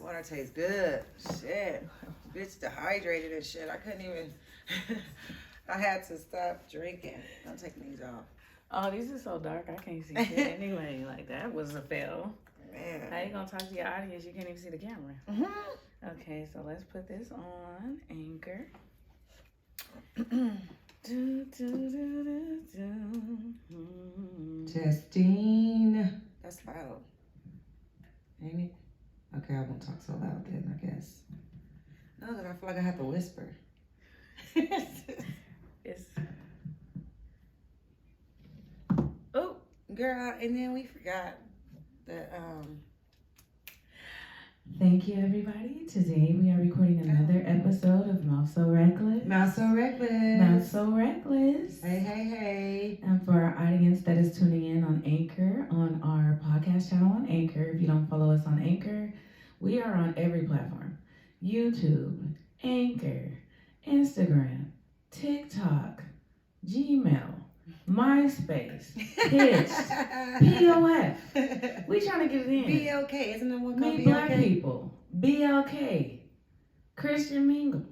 Water tastes good. Shit. Bitch dehydrated and shit. I couldn't even. I had to stop drinking. I'm taking these off. Oh, these are so dark. I can't see shit anyway. Like, that was a fail. Man. How you gonna talk to your audience? You can't even see the camera. Mm-hmm. Okay, so let's put this on Anchor. Testing. That's loud. Ain't it? Okay, I won't talk so loud then, I guess. No, because I feel like I have to whisper. It's... Oh, girl, and then we forgot the Thank you, everybody. Today we are recording another episode of Mouth So Reckless. Mouth So Reckless. Mouth So Reckless. Hey, hey, hey. And for our audience that is tuning in on Anchor, on our podcast channel on Anchor, if you don't follow us on Anchor, we are on every platform. YouTube, Anchor, Instagram, TikTok, Gmail, MySpace, Pitch, POF. We trying to get it in. BLK, isn't that one called Meet BLK? Black People, BLK, Christian Mingle.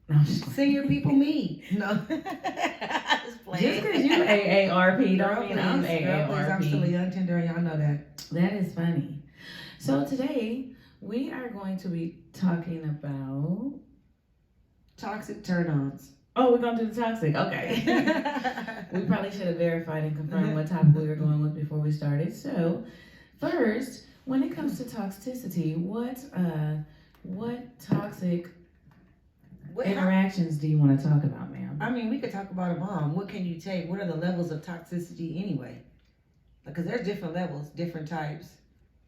No, Senior people meet. No. Just because you AARP don't mean I'm AARP. I'm still a young tender and y'all know that. That is funny. So today we are going to be talking about Toxic turn-ons. Oh, we're going to do the toxic. Okay. We probably should have verified and confirmed what topic we were going with before we started. So, first, when it comes to toxicity, what toxic interactions do you want to talk about, ma'am? I mean, we could talk about a bomb. What can you take? What are the levels of toxicity anyway? Because there's different levels, different types.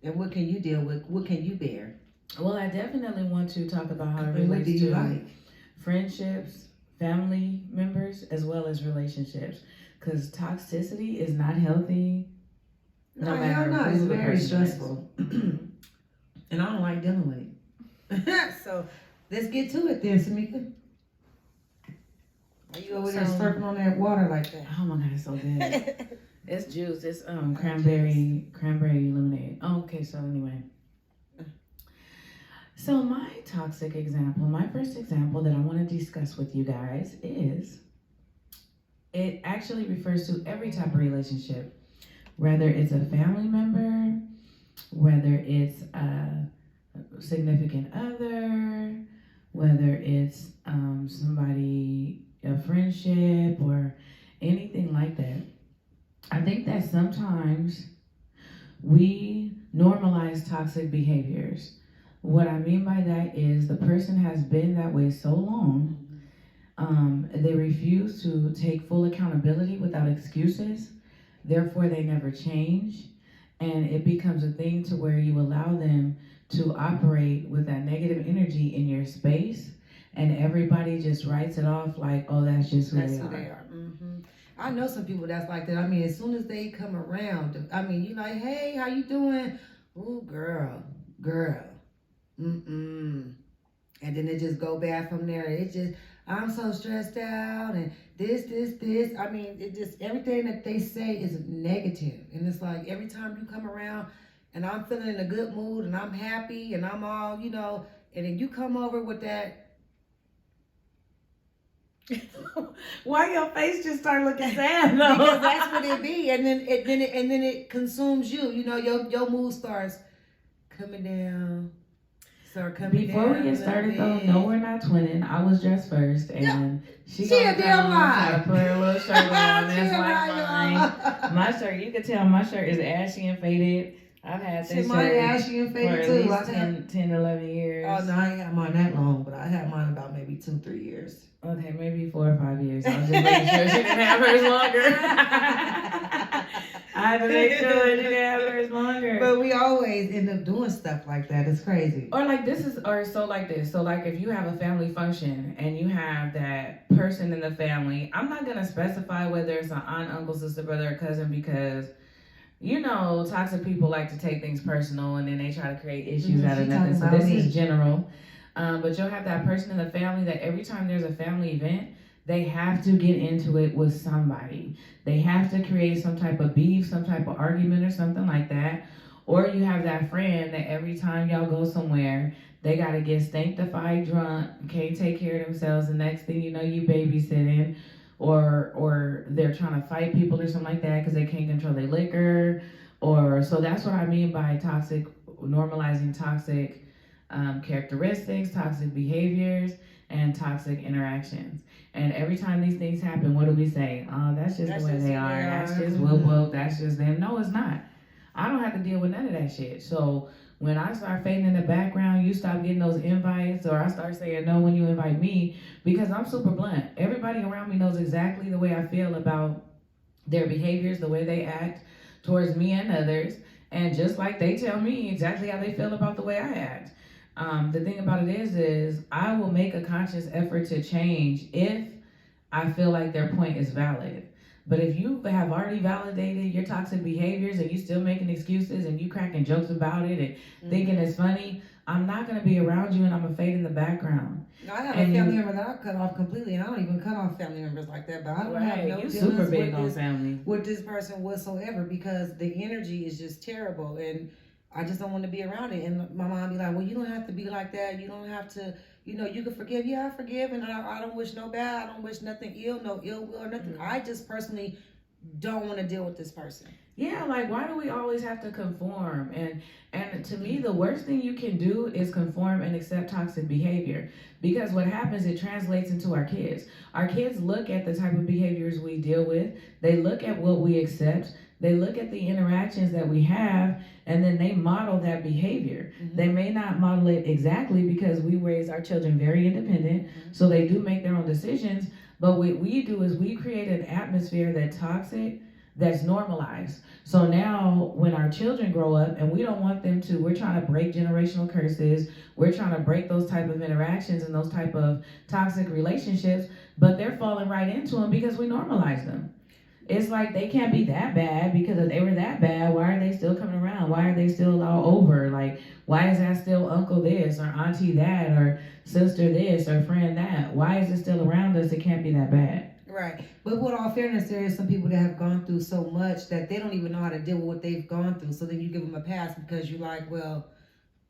And what can you deal with? What can you bear? Well, I definitely want to talk about how it And what relates do you to like? friendships, family members, as well as relationships. Because toxicity is not healthy. No matter who It's the very person is. stressful. And I don't like dealing with it. So let's get to it then, Samika. Are you over there slurping on that water like that? Oh my God, it's so good. It's juice. It's cranberry lemonade. Oh, okay, so anyway. So my toxic example, my first example that I want to discuss with you guys is, it actually refers to every type of relationship, whether it's a family member, whether it's a significant other, whether it's somebody, a friendship or anything like that. I think that sometimes we normalize toxic behaviors. What I mean by that is the person has been that way so long, they refuse to take full accountability without excuses. Therefore, they never change. And it becomes a thing to where you allow them to operate with that negative energy in your space. And everybody just writes it off like, oh, that's just who they are. Mm-hmm. I know some people that's like that. I mean, as soon as they come around, I mean, you like, hey, how you doing? Ooh, girl. And then it just go bad from there. It just, I'm so stressed out and this. I mean, it just, everything that they say is negative. And it's like every time you come around and I'm feeling in a good mood and I'm happy and I'm all, and then you come over with that. Why your face just start looking sad though? Because that's what it be. And then it consumes you. Your mood starts coming down. Before we get started though, no, we're not twinning. I was dressed first, and she a damn lie. Put her little shirt on. That's like mine. My shirt, you can tell my shirt is ashy and faded. I've had this shirt ashy and faded for at too. least 10, 11 years. Oh no, I ain't had mine that long, but I had mine about maybe 2-3 years. Okay, maybe 4 or 5 years. I was just making sure she didn't have hers longer. I had to make sure that she didn't have hers longer. But we always end up doing stuff like that. It's crazy. Or like this. So like if you have a family function and you have that person in the family, I'm not going to specify whether it's an aunt, uncle, sister, brother, or cousin because, toxic people like to take things personal and then they try to create issues out of nothing. So this is general. But you'll have that person in the family that every time there's a family event, they have to get into it with somebody. They have to create some type of beef, some type of argument or something like that. Or you have that friend that every time y'all go somewhere, they gotta get sanctified drunk, can't take care of themselves. The next thing you know, you babysitting, or they're trying to fight people or something like that because they can't control their liquor. Or so that's what I mean by toxic, normalizing toxic characteristics, toxic behaviors, and toxic interactions. And every time these things happen, what do we say? Oh, that's just the way they are. That's just whoop. That's just them. No, it's not. I don't have to deal with none of that shit. So when I start fading in the background, you stop getting those invites, or I start saying no when you invite me, because I'm super blunt. Everybody around me knows exactly the way I feel about their behaviors, the way they act towards me and others, and just like they tell me exactly how they feel about the way I act. The thing about it is I will make a conscious effort to change if I feel like their point is valid. But if you have already validated your toxic behaviors and you still making excuses and you cracking jokes about it and thinking it's funny, I'm not going to be around you, and I'm going to fade in the background. I have a family member that I cut off completely, and I don't even cut off family members like that. But I don't have no dealings super big on family with this person whatsoever, because the energy is just terrible, and I just don't want to be around it. And my mom be like, well, you don't have to be like that. You don't have to, you can forgive. Yeah, I forgive, and I don't wish no bad. I don't wish nothing ill, no ill will or nothing. I just personally don't want to deal with this person. Yeah, like, why do we always have to conform? And to me, the worst thing you can do is conform and accept toxic behavior, because what happens, it translates into our kids. Our kids look at the type of behaviors we deal with. They look at what we accept. They look at the interactions that we have, and then they model that behavior. They may not model it exactly, because we raise our children very independent, so they do make their own decisions. But what we do is we create an atmosphere that's toxic, that's normalized. So now when our children grow up, and we don't want them to, we're trying to break generational curses, we're trying to break those type of interactions and those type of toxic relationships, but they're falling right into them because we normalize them. It's like they can't be that bad, because if they were that bad, why are they still coming around? Why are they still all over? Like, why is that still uncle this, or auntie that, or sister this, or friend that? Why is it still around us? It can't be that bad. Right. But with all fairness, there is some people that have gone through so much that they don't even know how to deal with what they've gone through. So then you give them a pass, because you're like, well,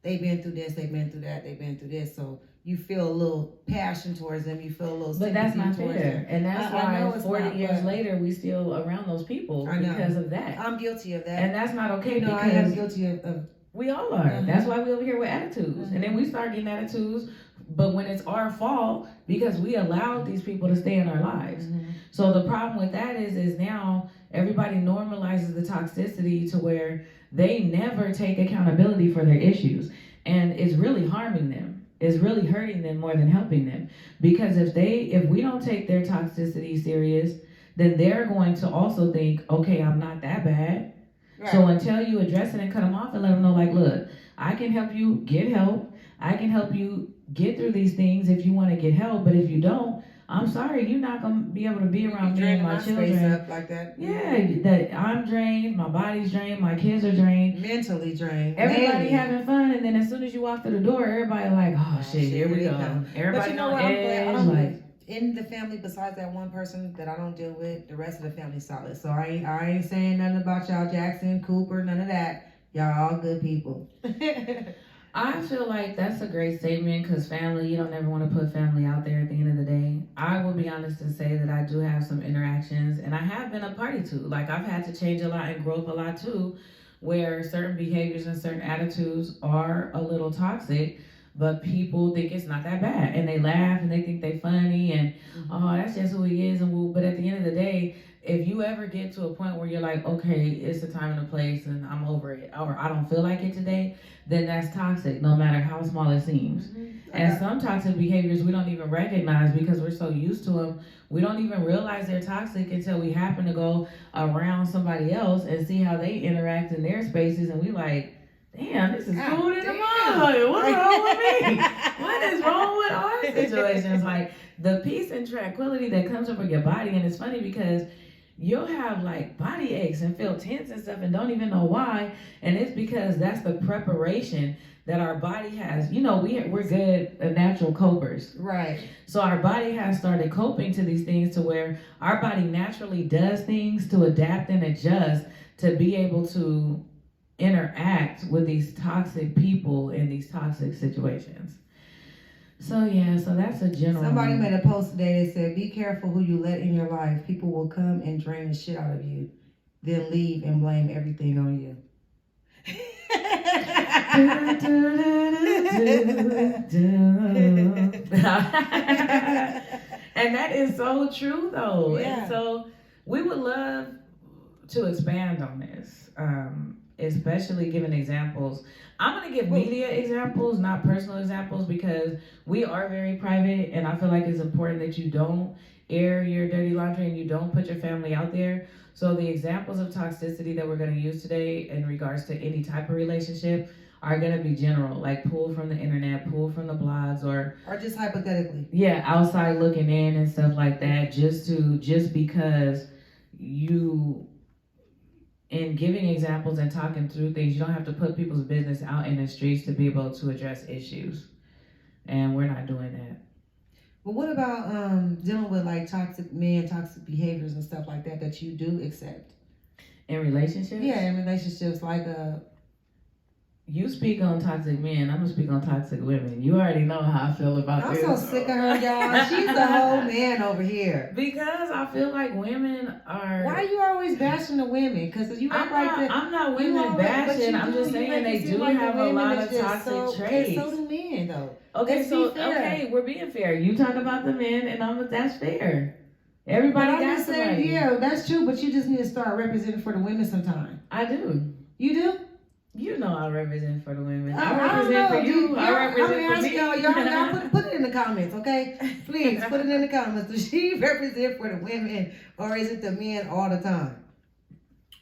they've been through this, they've been through that, they've been through this. So you feel a little passion towards them. You feel a little sympathy. But that's not towards fair. them. And that's why 40 years later, we still around those people because of that. I'm guilty of that. And that's not okay, because I am guilty of we all are. That's why we over here with attitudes. And then we start getting attitudes, but when it's our fault, because we allowed these people to stay in our lives. So the problem with that is now everybody normalizes the toxicity to where they never take accountability for their issues. And it's really harming them. It's really hurting them more than helping them. Because if we don't take their toxicity serious, then they're going to also think, okay, I'm not that bad. Right. So until you address it and cut them off and let them know, like, look, I can help you get help. I can help you get through these things if you want to get help. But if you don't, I'm sorry, you're not going to be able to be around me and my children. Up like that. Yeah, that I'm drained, my body's drained, my kids are drained. Mentally drained. Everybody having fun, and then as soon as you walk through the door, everybody like, oh shit, here we go. Everybody on edge, like, in the family, besides that one person that I don't deal with, the rest of the family's solid. So I ain't saying nothing about y'all Jackson, Cooper, none of that. Y'all all good people. I feel like that's a great statement, because family, you don't ever want to put family out there at the end of the day. I will be honest and say that I do have some interactions, and I have been a party to. Like, I've had to change a lot and grow up a lot too, where certain behaviors and certain attitudes are a little toxic, but people think it's not that bad, and they laugh and they think they funny, and oh, that's just who he is. But at the end of the day, if you ever get to a point where you're like, okay, it's the time and the place and I'm over it, or I don't feel like it today, then that's toxic, no matter how small it seems. And some toxic behaviors we don't even recognize, because we're so used to them. We don't even realize they're toxic until we happen to go around somebody else and see how they interact in their spaces, and we like, damn, this is food in the mud. What's wrong with me? What is wrong with our situations? Like, the peace and tranquility that comes over your body, and it's funny because you'll have like body aches and feel tense and stuff and don't even know why, and it's because that's the preparation that our body has. We're good natural copers, right? So our body has started coping to these things, to where our body naturally does things to adapt and adjust to be able to interact with these toxic people in these toxic situations. So yeah, so that's a general. Somebody made a post today that said, "Be careful who you let in your life. People will come and drain the shit out of you, then leave and blame everything on you." And that is so true, though. Yeah. And so we would love to expand on this, especially giving examples. I'm going to give media examples, not personal examples, because we are very private, and I feel like it's important that you don't air your dirty laundry and you don't put your family out there. So the examples of toxicity that we're going to use today in regards to any type of relationship are going to be general, like pull from the internet, pull from the blogs, or just hypothetically. Yeah, outside looking in and stuff like that, just because you, in giving examples and talking through things, you don't have to put people's business out in the streets to be able to address issues. And we're not doing that. But what about dealing with like toxic men, toxic behaviors and stuff like that you do accept? In relationships? Yeah, in relationships, like you speak on toxic men, I'm gonna speak on toxic women. You already know how I feel about I'm this. so sick of her, y'all. She's the whole man over here. Because I feel like women are... Why are you always bashing the women? Because you act I'm not women bashing. I'm just saying they do have a lot of toxic traits. So do men, though. Okay, we're being fair. You talk about the men, and that's fair. Everybody got somebody. Yeah, that's true, but you just need to start representing for the women sometime. I do. You do? You know I represent for the women. I represent for you. I represent for me. Y'all put it in the comments, okay? Please, put it in the comments. Does she represent for the women, or is it the men all the time?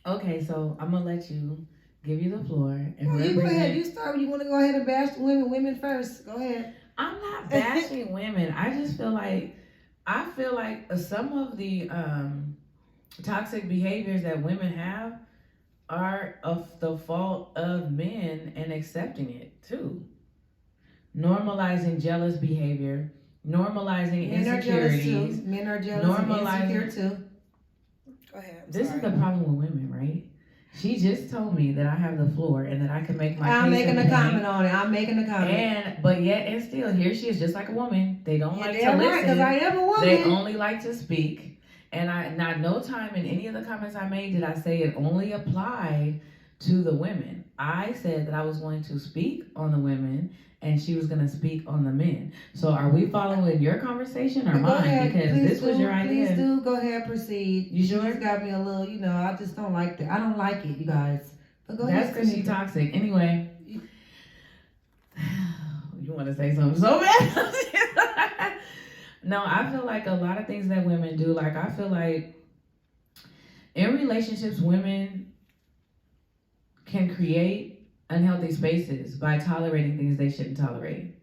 Okay, so I'm going to let you give you the floor. And you go ahead. You start. You want to go ahead and bash the women first. Go ahead. I'm not bashing women. I just feel like, some of the toxic behaviors that women have are of the fault of men and accepting it too. Normalizing jealous behavior, normalizing insecurities. Men are jealous and insecure too. Go ahead. This is the problem with women, right? She just told me that I have the floor and that I can make my case. I'm making a comment on it. I'm making a comment. But yet and still, here she is, just like a woman. They don't like to listen. Right, because I am a woman. They only like to speak. And not no time in any of the comments I made did I say it only applied to the women. I said that I was going to speak on the women and she was going to speak on the men. So are we following your conversation or mine? Ahead, because this was your idea. Please do. Go ahead, proceed. You sure? She's got me a little, I just don't like that. I don't like it, you guys. But go ahead. That's because she's toxic. Anyway. You want to say something so bad? No, I feel like a lot of things that women do, like I feel like in relationships, women can create unhealthy spaces by tolerating things they shouldn't tolerate.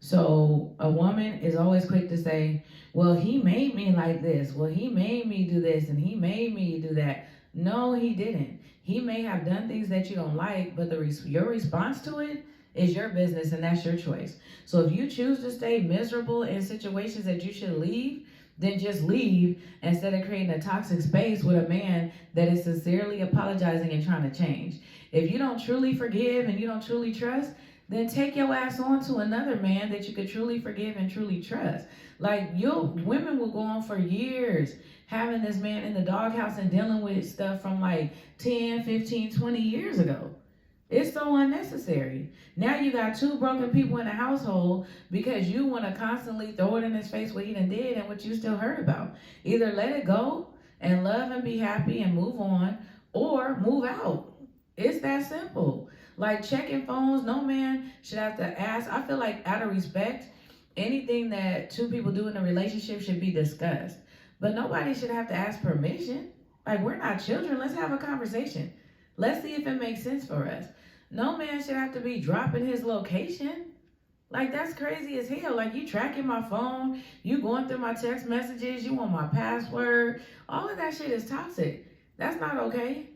So a woman is always quick to say, well, he made me like this. Well, he made me do this and he made me do that. No, he didn't. He may have done things that you don't like, but your response to it is your business and that's your choice. So if you choose to stay miserable in situations that you should leave, then just leave instead of creating a toxic space with a man that is sincerely apologizing and trying to change. If you don't truly forgive and you don't truly trust, then take your ass on to another man that you could truly forgive and truly trust. Like, women will go on for years having this man in the doghouse and dealing with stuff from like 10, 15, 20 years ago. It's so unnecessary. Now you got two broken people in the household because you want to constantly throw it in his face what he done did and what you still heard about. Either let it go and love and be happy and move on, or move out. It's that simple. Like checking phones, no man should have to ask. I feel like out of respect, anything that two people do in a relationship should be discussed. But nobody should have to ask permission. Like, we're not children. Let's have a conversation. Let's see if it makes sense for us. No man should have to be dropping his location. Like, that's crazy as hell. Like, you tracking my phone, you going through my text messages, you want my password. All of that shit is toxic. That's not okay.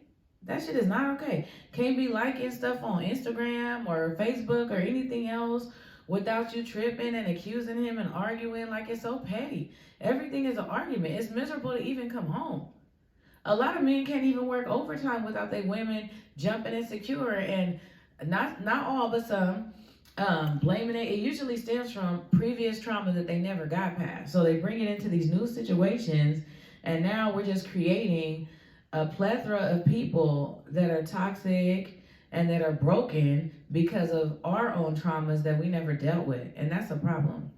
That shit is not okay. Can't be liking stuff on Instagram or Facebook or anything else without you tripping and accusing him and arguing. Like, it's so petty. Everything is an argument. It's miserable to even come home. A lot of men can't even work overtime without their women jumping insecure, and not all, but some. Blaming it. It usually stems from previous trauma that they never got past. So they bring it into these new situations, and now we're just creating a plethora of people that are toxic and that are broken because of our own traumas that we never dealt with, and that's a problem.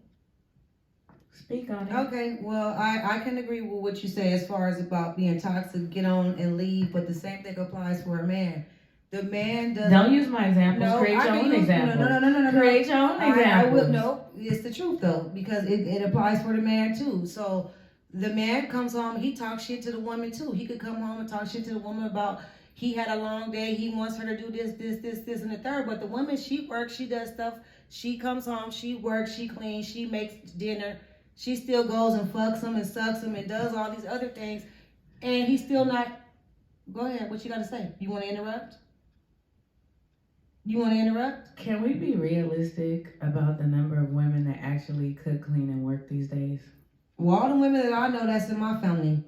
Speak on it. Okay, well, I can agree with what you say as far as about being toxic, get on and leave, but the same thing applies for a man. The man doesn't. Don't use my examples. No, create your own examples. No. Create your own examples. I will. No, it's the truth though, because it applies for the man too. So the man comes home, he talks shit to the woman too. He could come home and talk shit to the woman about he had a long day, he wants her to do this, and the third. But the woman, she works, she does stuff. She comes home, she works, she cleans, she makes dinner. She still goes and fucks him and sucks him and does all these other things, and he's still not. Go ahead. What you got to say? You want to interrupt? You want to interrupt? Can we be realistic about the number of women that actually cook, clean, and work these days? Well, all the women that I know that's in my family,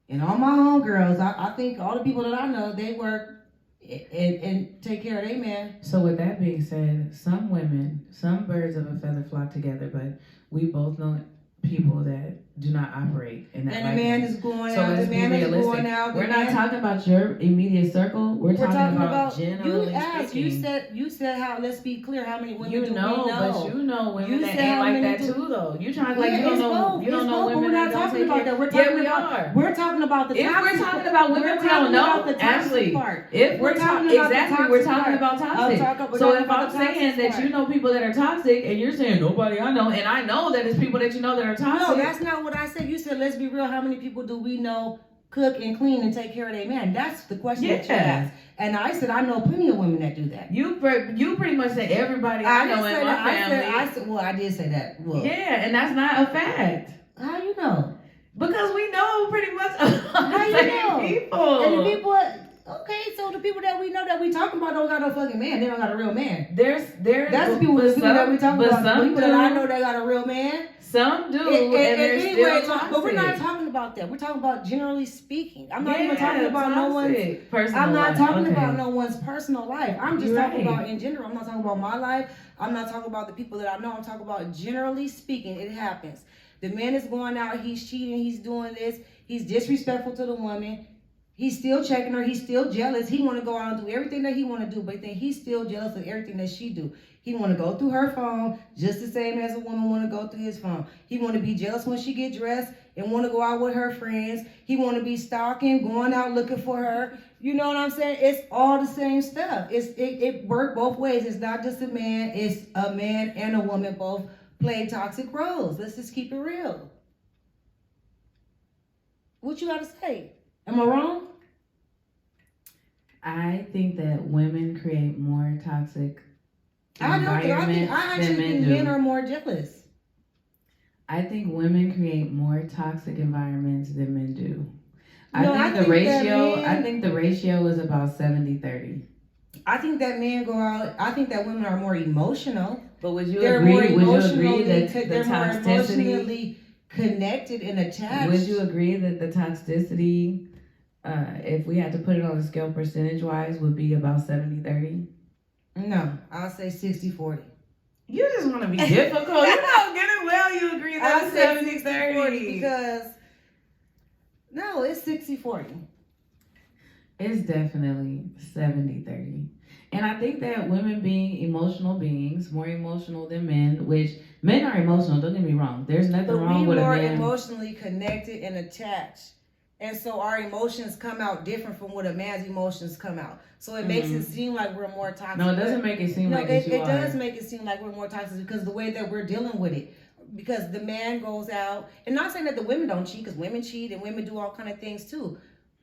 and all my homegirls, I think all the people that I know, they work and take care of their man. So with that being said, some women, some birds of a feather flock together, but we both know people that do not operate in that. And the man is going so out. The man is going out. We're not talking about your immediate circle. We're talking about generally you asked, speaking. You said how. Let's be clear. How many women you do know, we know? But you know women you that ain't like that too, though. You trying like you don't know. You don't know women. We're not talking about that. We're talking about. We're talking about the. If we're talking about women, we don't know. Actually, if we're talking exactly, we're talking about toxic. So if I'm saying that you know people that are toxic, and you're saying nobody I know, and I know that it's people that you know that are toxic. No, that's not what I said. You said, let's be real. How many people do we know cook and clean and take care of their man? That's the question that you asked. And I said, I know plenty of women that do that. You pretty much said everybody I know in my family. I did say that. Well, yeah, and that's not a fact. How you know? Because we know pretty much how you know? People. And the people. Okay, so the people that we know that we talking about don't got no fucking man. They don't got a real man. That's the people that we talking about. The people that I know that got a real man. Some do, and they're still toxic. But we're not talking about that. We're talking about generally speaking. I'm not even talking about no one's personal I'm not life. talking about no one's personal life. I'm just talking about in general. I'm not talking about my life. I'm not talking about the people that I know. I'm talking about generally speaking. It happens. The man is going out. He's cheating. He's doing this. He's disrespectful to the woman. He's still checking her. He's still jealous. He want to go out and do everything that he want to do, but then he's still jealous of everything that she do. He want to go through her phone just the same as a woman want to go through his phone. He want to be jealous when she get dressed and want to go out with her friends. He want to be stalking, going out looking for her. You know what I'm saying? It's all the same stuff. It works both ways. It's not just a man. It's a man and a woman both play toxic roles. Let's just keep it real. What you got to say? Am I wrong? I think that women create more toxic environments I actually think men are more jealous. I think women create more toxic environments than men do. I think the ratio is about 70-30. I think that men go out. I think that women are more emotional. But would you agree that the they're more toxicity emotionally connected and attached? Would you agree that the toxicity, if we had to put it on a scale percentage-wise, would be about 70-30? No, I'll say 60-40. You just want to be difficult. You know, get it well. You agree that it's 70-30 because no, it's 60-40. It's definitely 70-30. And I think that women being emotional beings, more emotional than men, which men are emotional, don't get me wrong. There's nothing wrong with a man. We're more emotionally connected and attached. And so our emotions come out different from what a man's emotions come out. So it makes it seem like we're more toxic. No, it doesn't make it seem like it. It does make it seem like we're more toxic because the way that we're dealing with it. Because the man goes out, and not saying that the women don't cheat, because women cheat and women do all kind of things too.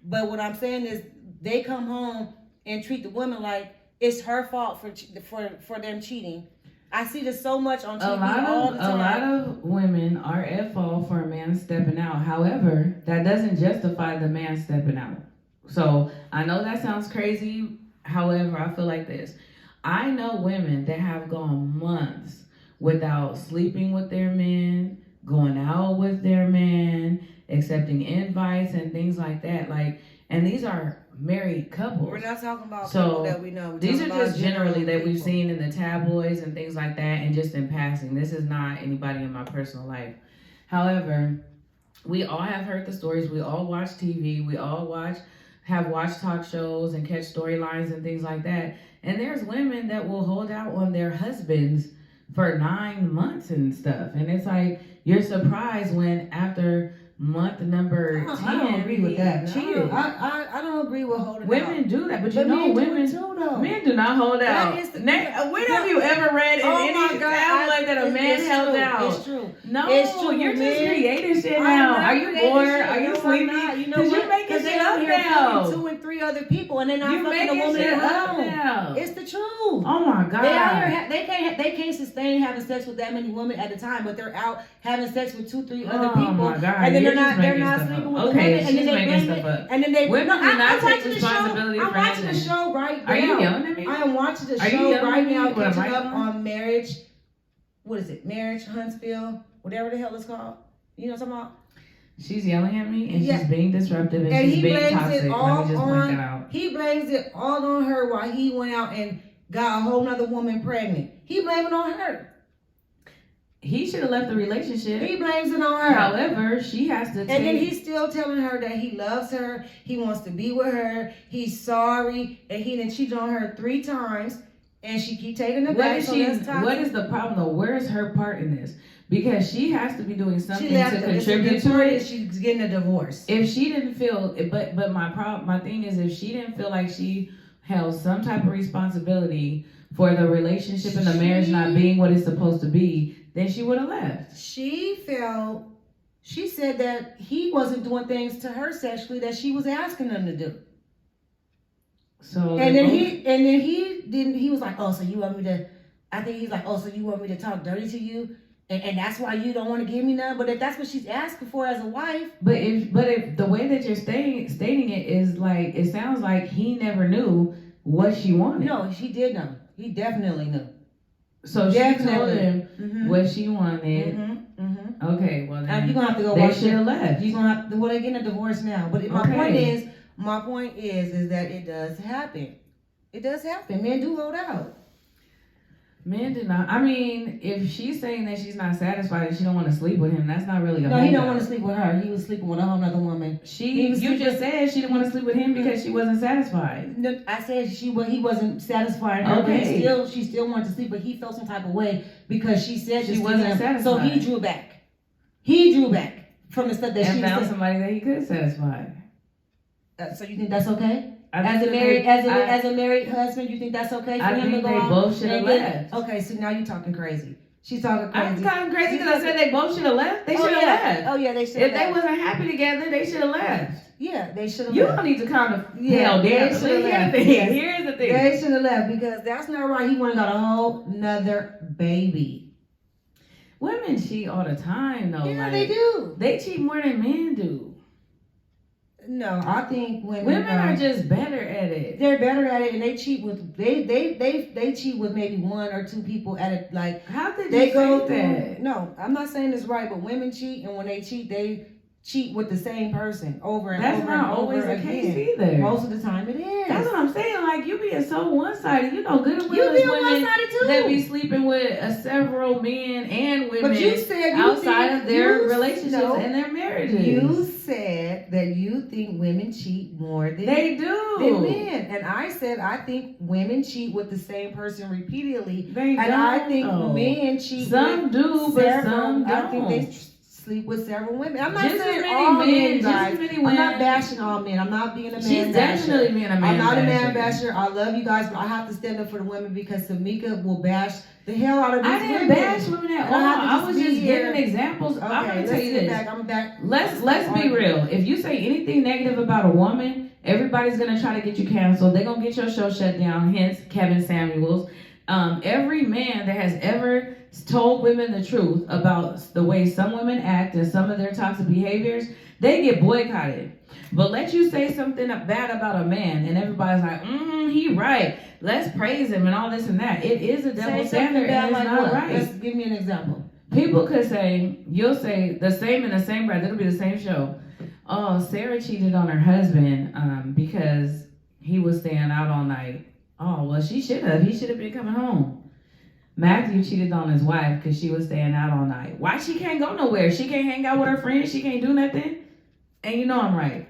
But what I'm saying is they come home and treat the woman like it's her fault for them cheating. I see this so much on TV all the time. A lot of women are at fault for a man stepping out. However, that doesn't justify the man stepping out. So I know that sounds crazy. However, I feel like this. I know women that have gone months without sleeping with their men, going out with their men, accepting invites and things like that. Like, And these are married couples. We're not talking about So, people that we know. We're These are talking about just generally that we've people. seen in the tabloids and things like that, and just in passing. This is not anybody in my personal life. However, we all have heard the stories. We all watch TV. We all have watched talk shows and catch storylines and things like that. And there's women that will hold out on their husbands for 9 months and stuff. And it's like, you're surprised when after month number 10, I don't agree with that. cheated. I don't agree with holding out. Women do that, but you But know men do women it too, though. men do not hold That out. is the- When have you ever read in any tabloid that a man held out? It's true. No, It's true, you're just man. creating shit I'm now. not Are you creating bored? shit. Are you No, I'm sleepy? not. You know Because what? you're making 'Cause shit they up out here now. fucking 2 and 3 other people, and they're not You're fucking the making woman shit at up home. now. It's the truth. Oh my God. They out here, they can't sustain having sex with that many women at a time, but they're out having sex with 2, 3 other people, my God. and then You're they're just not making sleeping stuff with up. the Okay, women, and she's then they making blame stuff it, up. and then they Women do not I'm take watching the responsibility show. I'm for watching the nothing. show right now. Are you yelling at me? I am watching the Are you show yelling right at me now, with a catching mic up on? on Marriage. What is it? Marriage Huntsville, whatever the hell it's called. You know what I'm talking about? She's yelling at me and Yeah. she's being disruptive and, And she's he being blames toxic. it Let all me just point that on. out. He blames it all on her while he went out and got a whole nother woman pregnant. He blames it on her. He should have left the relationship. He blames it on her. However, she has to take... And then he's still telling her that he loves her, he wants to be with her, he's sorry, and he done cheated on her 3 times, and she keep taking it back. What is the problem though? Where is her part in this? Because she has to be doing something She left to him. contribute to it. She's getting a divorce. If she didn't feel, but my thing is, if she didn't feel like she held some type of responsibility for the relationship and the marriage not being what it's supposed to be, then she would have left. She said that he wasn't doing things to her sexually that she was asking him to do. So And then he was like, oh, so you want me to, I think he's like, oh, so you want me to talk dirty to you? And that's why you don't want to give me none? But if that's what she's asking for as a wife. But if the way that you're stating it is like, it sounds like he never knew what she wanted. No, he did know. He definitely knew. So she told him what she wanted. Okay, well then you're gonna have to go. They should have left. You're gonna have to. Well, they're getting a divorce now. But my point is that it does happen. It does happen. Men do hold out. Men do not. I mean, if she's saying that she's not satisfied and she don't want to sleep with him, that's not really a No, he don't want to sleep with her. He was sleeping with a whole other woman. You just said she didn't want to sleep with him because she wasn't satisfied. No, I said he wasn't satisfying her. Okay. But she still wanted to sleep, but he felt some type of way because she said she wasn't satisfied. So he drew back. He drew back from the stuff that she found said. Somebody that he could satisfy. So you think that's okay? As a married husband, you think that's okay for him to go they both should have left. Okay, so now you're talking crazy. She's talking crazy. I'm talking crazy because I said they both should have left. They should have left. Oh yeah, they should have left. If they wasn't happy together, they should have left. Yeah, they should have You left. don't need to kind of hell down. Here's the thing. They should have left because that's not right. He went and got a whole nother baby. Women cheat all the time though. Yeah, like, they do. They cheat more than men do. No, I think women are just better at it. They're better at it, and they cheat with they cheat with maybe 1 or 2 people at it. Like how did they you go say through? that? No, I'm not saying this right, but women cheat, and when they cheat with the same person over and That's over not and always over the again. case either. Most of the time, it is. That's what I'm saying. Like you being so one-sided. You know, good and You well being women one-sided too. that be sleeping with several men and women. But you said outside of their relationships and their marriages. You said that you think women cheat more than they do than men, and I said I think women cheat with the same person repeatedly, They and don't, I think though. men cheat. Some do, but some don't. I think they sleep with several women. I'm not Just saying as many all men, men, just guys. as many I'm women. not bashing all men. I'm not being a man She's basher. definitely being a man I'm not a man basher. basher. I love you guys, but I have to stand up for the women because Tamika will bash the hell out of these I women. didn't bash women at all. I was just here. giving examples. Okay, I'm going to tell you this. I'm back. Let's be real. If you say anything negative about a woman, everybody's going to try to get you canceled. They're going to get your show shut down, hence Kevin Samuels. Every man that has ever told women the truth about the way some women act and some of their toxic behaviors, they get boycotted. But let you say something bad about a man and everybody's like, he right. Let's praise him and all this and that. It is a double standard and it's not right. Let's give me an example. People could say, you'll say the same in the same breath. It'll be the same show. oh, Sarah cheated on her husband because he was staying out all night. Oh, well, she should have. He should have been coming home. Matthew cheated on his wife because she was staying out all night. Why she can't go nowhere? She can't hang out with her friends. She can't do nothing. And you know I'm right.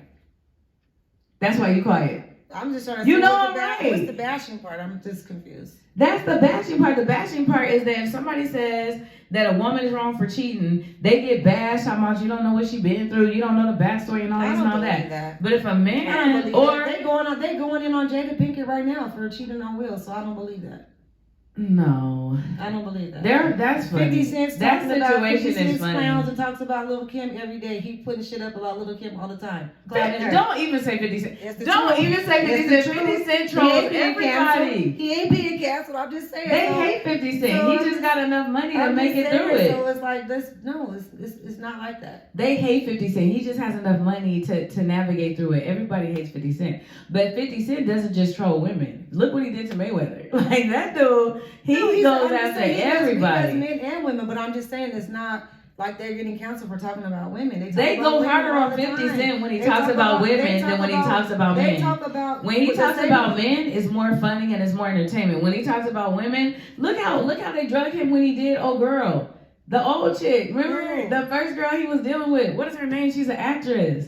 That's why you quiet. I'm just trying to. You know I'm right. What's the bashing part? I'm just confused. That's the bashing part. The bashing part is that if somebody says that a woman is wrong for cheating, they get bashed talking about you don't know what she been through, you don't know the backstory and all this and all that. But if a man or they going in on Jada Pinkett right now for cheating on Will, so I don't believe that. No, I don't believe that. That's funny. 50 Cent that situation 50 Cent is funny. clowns and talks about Lil' Kim every day. He putting shit up about Lil' Kim all the time. Don't even say 50 Cent. Don't even say 50 Cent. 50 Cent trolls everybody. He ain't being canceled. I'm just saying. They hate 50 Cent. So he just got enough money to make it through it. So it's like this. No, it's not like that. They hate 50 Cent. He just has enough money to navigate through it. Everybody hates 50 Cent. But 50 Cent doesn't just troll women. Look what he did to Mayweather. Like that dude, he goes after everybody. He does men and women, but I'm just saying it's not like they're getting canceled for talking about women. They go harder on 50 Cent when he talks about women than when he talks about men. When he talks about men, it's more funny and it's more entertainment. When he talks about women, look how they drug him when he did Oh Girl. The old chick, remember the first girl he was dealing with? What is her name? She's an actress.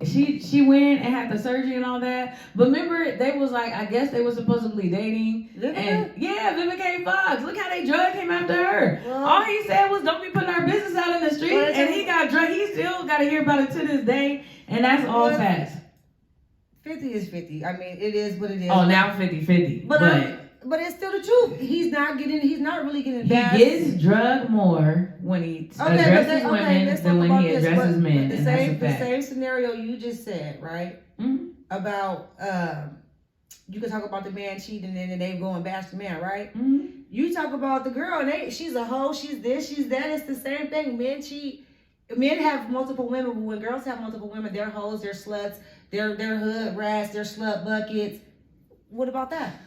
She went and had the surgery and all that. But remember, they was like, I guess they were supposedly dating. Vivica Fox. Look how they drug him after her. Well, all he said was, don't be putting our business out in the street. And he got drugged. He still got to hear about it to this day. And that's all facts. 50 is 50. I mean, it is what it is. Oh, now 50-50. But it's still the truth. He's not really getting bad. He gets drugged more when he addresses women than when he addresses men. The same scenario you just said, right? Mm-hmm. About you can talk about the man cheating and then they go and bash the man, right? Mm-hmm. You talk about the girl and she's a hoe, she's this, she's that. It's the same thing. Men cheat. Men have multiple women, but when girls have multiple women, they're hoes, they're sluts, they're hood rats, they're slut buckets. What about that?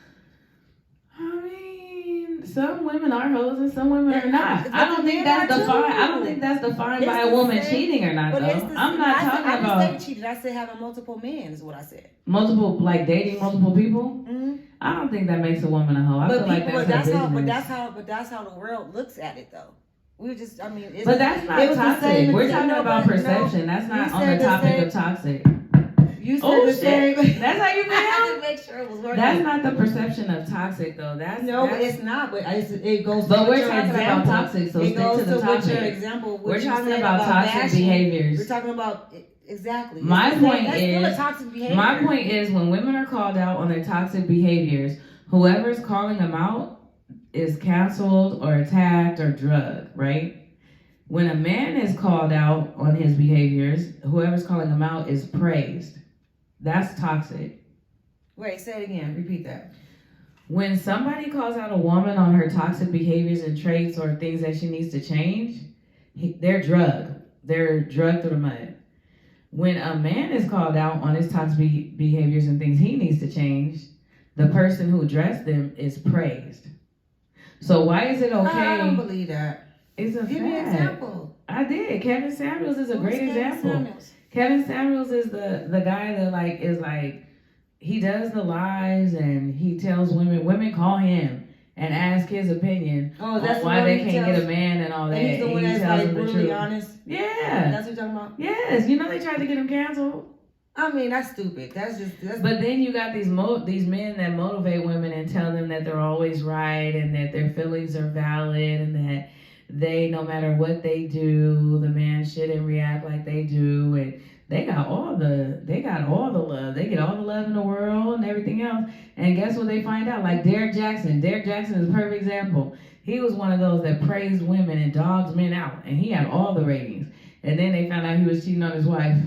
I mean, some women are hoes and some women are not. I don't think that's defined. I don't think that's defined by a woman cheating or not. Though I'm not talking about. I didn't say cheated. I said having multiple men is what I said. Multiple, like dating multiple people. Mm-hmm. I don't think that makes a woman a hoe. I feel like that's her business. But that's how the world looks at it, though. We just, I mean, but that's not toxic. We're talking about perception. That's not on the topic of toxic. You said the same. That's how you feel? I had to make sure it was working. That's not the perception of toxic, though. It's not. But it goes. But we're talking about toxic, so stick to the topic. Your example. We're talking about toxic behaviors. We're talking about exactly. My point is when women are called out on their toxic behaviors, whoever's calling them out is canceled or attacked or drugged, right? When a man is called out on his behaviors, whoever's calling him out is praised. That's toxic. Wait, say it again. Repeat that. When somebody calls out a woman on her toxic behaviors and traits or things that she needs to change, they're drugged. They're drugged through the mud. When a man is called out on his toxic behaviors and things he needs to change, the person who addressed them is praised. So why is it okay? I don't believe that. It's a fact. Give me an example. I did. Kevin Samuels is a great example. Kevin Samuels is the guy that he does the lives and he tells women call him and ask his opinion on why they can't get a man and all that. He's the one that's like brutally honest. Yeah. That's what you're talking about? Yes. You know they tried to get him canceled. I mean, that's stupid. But then you got these men that motivate women and tell them that they're always right and that their feelings are valid and that they, no matter what they do, the man shouldn't react like they do, and they got all the love. They get all the love in the world and everything else. And guess what they find out? Like Derrick Jackson. Derrick Jackson is a perfect example. He was one of those that praised women and dogs men out, and he had all the ratings. And then they found out he was cheating on his wife.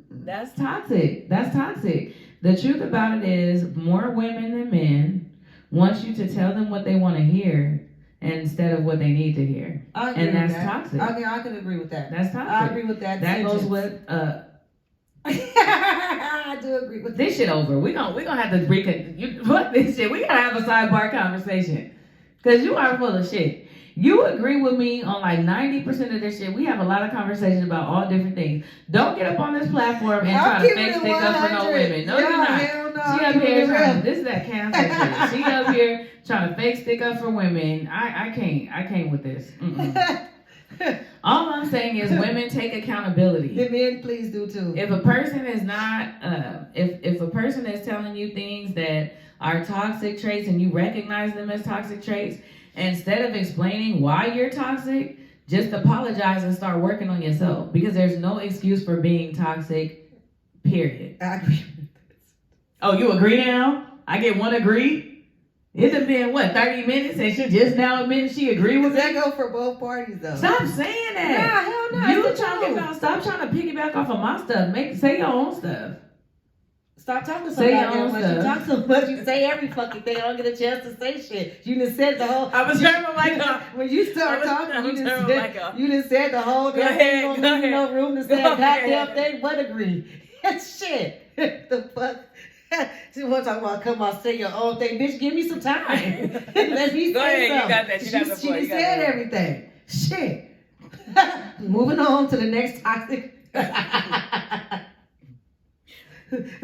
That's toxic. That's toxic. The truth about it is more women than men want you to tell them what they want to hear instead of what they need to hear. And that's toxic. Okay, I can agree with that. That's toxic. I agree with that. That goes with I do agree with this shit over. We're gonna have to fuck this shit. We gotta have a sidebar conversation. Because you are full of shit. You agree with me on like 90% of this shit. We have a lot of conversations about all different things. Don't get up on this platform and try to fake stick up for no women. No, you're not. Hell no, She up here trying, this is that cancer shit. She up here trying to fake stick up for women. I can't with this. All I'm saying is women take accountability. The men please do too. If a person is not, if a person is telling you things that are toxic traits and you recognize them as toxic traits, instead of explaining why you're toxic, just apologize and start working on yourself, because there's no excuse for being toxic, period. I agree with this. Oh, you agree now? I get one agree? It's been, 30 minutes and she just now admitted she agreed with That me? go for both parties though. Stop saying that. Nah, hell no. You talking about, stop trying to piggyback off of my stuff. Say your own stuff. Stop talking so Say your goddamn own much. stuff. You talk so much, you say every fucking thing. I don't get a chance to say shit. You done said the whole. I was turning my mic off. When you start talking, you turning my mic off. done said the whole Go damn ahead, thing. You go don't leave ahead. no room to Go say a goddamn ahead. thing but agree. Shit. The fuck? She want to talk about come out say your own thing. Bitch, give me some time. Let me Go say ahead, you something. got that. You got the She point, you got said the point. everything. Shit. Moving on to the next topic.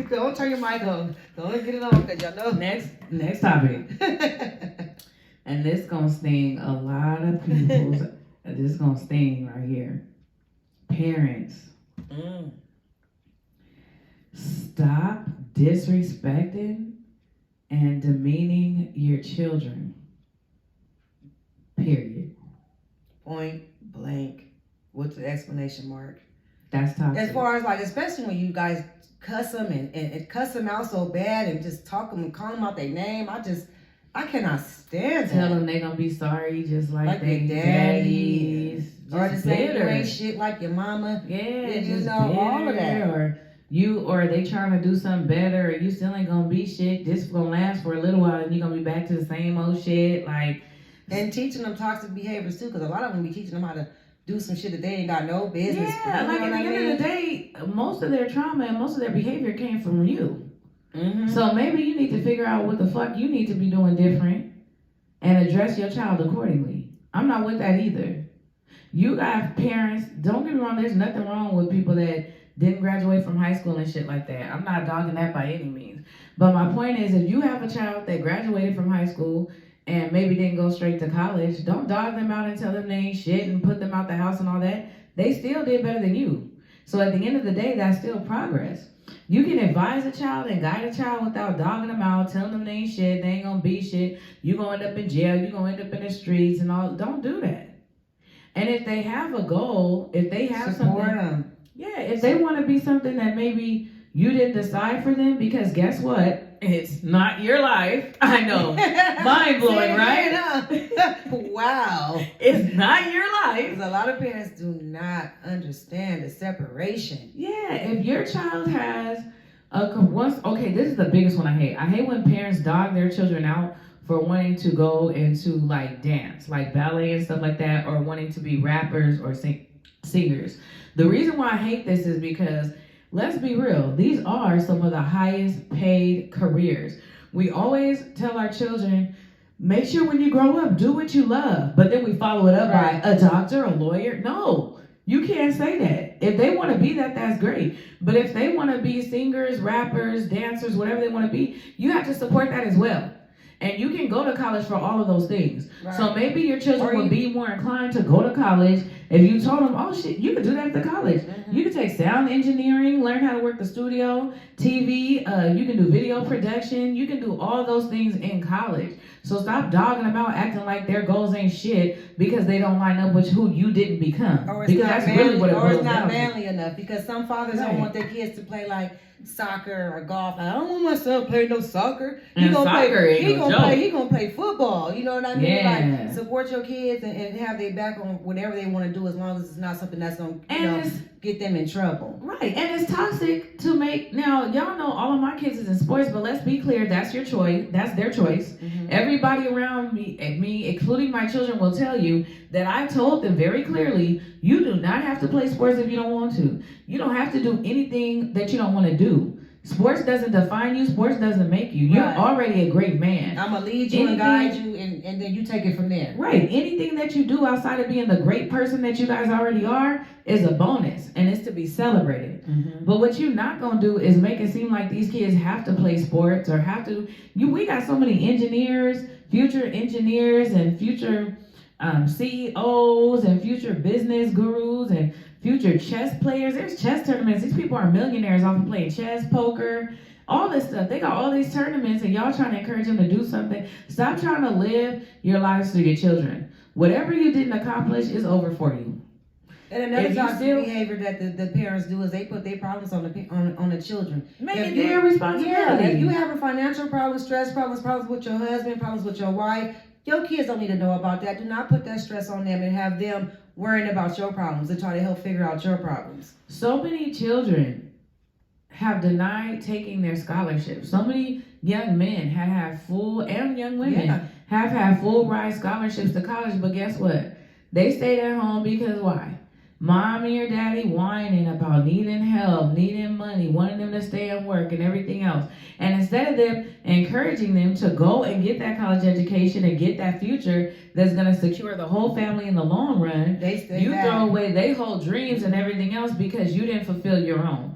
Don't turn your mic on. Don't get it on because y'all know. Next topic. And this gonna sting a lot of people. This gonna sting right here. Parents. Stop disrespecting and demeaning your children. Period. Point blank. What's the exclamation mark? That's toxic. As far as like, especially when you guys cuss them and cuss them out so bad and just talk them and call them out their name, I cannot stand Tell that. them they gonna be sorry just like their they daddies. Or Just to say you bitter. ain't shit like your mama. Yeah, You just know, all of bitter, that. Or they trying to do something better, or you still ain't gonna be shit. This gonna last for a little while, and you gonna be back to the same old shit. Like, And teaching them toxic behaviors too, because a lot of them be teaching them how to do some shit that they ain't got no business. yeah, You like know at what the I end mean? of the day, most of their trauma and most of their behavior came from you. Mm-hmm. So maybe you need to figure out what the fuck you need to be doing different, and address your child accordingly. I'm not with that either. You got parents. Don't get me wrong. There's nothing wrong with people that didn't graduate from high school and shit like that. I'm not dogging that by any means. But my point is, if you have a child that graduated from high school and maybe didn't go straight to college, don't dog them out and tell them they ain't shit and put them out the house and all that. They still did better than you. So at the end of the day, that's still progress. You can advise a child and guide a child without dogging them out, telling them they ain't shit, they ain't gonna be shit, you gonna end up in jail, you gonna end up in the streets and all. Don't do that. And if they have a goal, if they have Support something, them. yeah, if they want to be something that maybe you didn't decide for them, because guess what? It's not your life. I know. Mind blowing, right? Wow. It's not your life. Because a lot of parents do not understand the separation. Yeah, if your child has this is the biggest one I hate. I hate when parents dog their children out for wanting to go into like dance, like ballet and stuff like that, or wanting to be rappers or singers. The reason why I hate this is because, let's be real, these are some of the highest paid careers. We always tell our children, make sure when you grow up, do what you love. But then we follow it up by a doctor, a lawyer. No, you can't say that. If they want to be that, that's great. But if they want to be singers, rappers, dancers, whatever they want to be, you have to support that as well. And you can go to college for all of those things. Right. So maybe your children would be more inclined to go to college if you told them, oh shit, you could do that at the college. Mm-hmm. You could take sound engineering, learn how to work the studio, TV, you can do video production, you can do all those things in college. So stop dogging them out, acting like their goals ain't shit because they don't line up with who you didn't become. Or it's because not that's manly, really what it or boils it's not down manly enough, because some fathers Right. don't want their kids to play like soccer or golf. Like, I don't want my son playing no soccer. And soccer ain't no joke. He gonna play football. You know what I mean? Yeah. Like, support your kids and have their back on whatever they want to do, as long as it's not something that's gonna get them in trouble. Right, and it's toxic to make. Now, y'all know all of my kids is in sports, but let's be clear, that's your choice. That's their choice. Mm-hmm. Everybody around me, including my children, will tell you that I told them very clearly, you do not have to play sports if you don't want to. You don't have to do anything that you don't want to do. Sports doesn't define you. Sports doesn't make you. You're Right. already a great man. I'm gonna lead you and guide you, and then you take it from there. Right. Anything that you do outside of being the great person that you guys already are is a bonus, and it's to be celebrated. Mm-hmm. But what you're not gonna do is make it seem like these kids have to play sports or have to. We got so many engineers, future engineers, and future CEOs, and future business gurus, and future chess players. There's chess tournaments. These people are millionaires off of playing chess, poker, all this stuff. They got all these tournaments, and y'all trying to encourage them to do something. Stop trying to live your lives through your children. Whatever you didn't accomplish is over for you. And another If you toxic still- behavior that the parents do is they put their problems on the children. Make If it they- their responsibility. Yeah, if you having financial problems, stress problems, problems with your husband, problems with your wife, your kids don't need to know about that. Do not put that stress on them and have them worrying about your problems and try to help figure out your problems. So many children have denied taking their scholarships. So many young men have had full, and young women Yeah. have had full ride scholarships to college, but guess what? They stayed at home because why? Mommy or daddy whining about needing help, needing money, wanting them to stay and work and everything else. And instead of them encouraging them to go and get that college education and get that future that's going to secure the whole family in the long run, They stay you back. throw away their whole dreams and everything else because you didn't fulfill your own.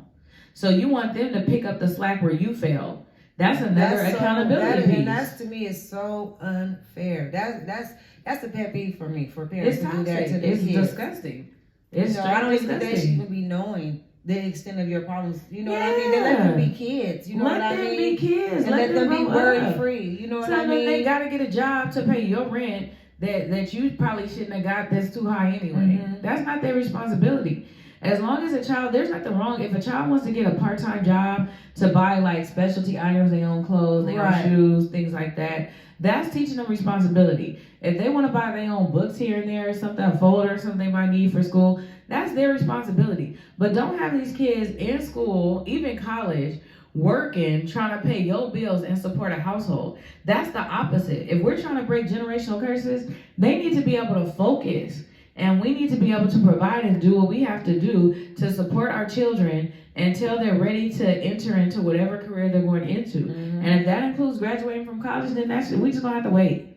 So you want them to pick up the slack where you failed. That's another accountability piece. And that's, to me, is so unfair. That's the pet peeve for me, for parents It's to do that toxic. to their It's kids. disgusting. It's I don't straight even think they should disgusting. even be knowing the extent of your problems. You know what I mean? They let them be kids. You know Let what I them mean? be kids. And let them be grow worry up. free. You know what Tell I them mean? they got to get a job to pay your rent that you probably shouldn't have got that's too high anyway. Mhm. That's not their responsibility. As long as a child, there's nothing wrong. If a child wants to get a part-time job to buy like specialty items, their own clothes, their Right. own shoes, things like that, that's teaching them responsibility. If they want to buy their own books here and there, something, a folder, something they might need for school, that's their responsibility. But don't have these kids in school, even college, working, trying to pay your bills and support a household. That's the opposite. If we're trying to break generational curses, they need to be able to focus. And we need to be able to provide and do what we have to do to support our children until they're ready to enter into whatever career they're going into. Mhm. And if that includes graduating from college, then we just gonna have to wait.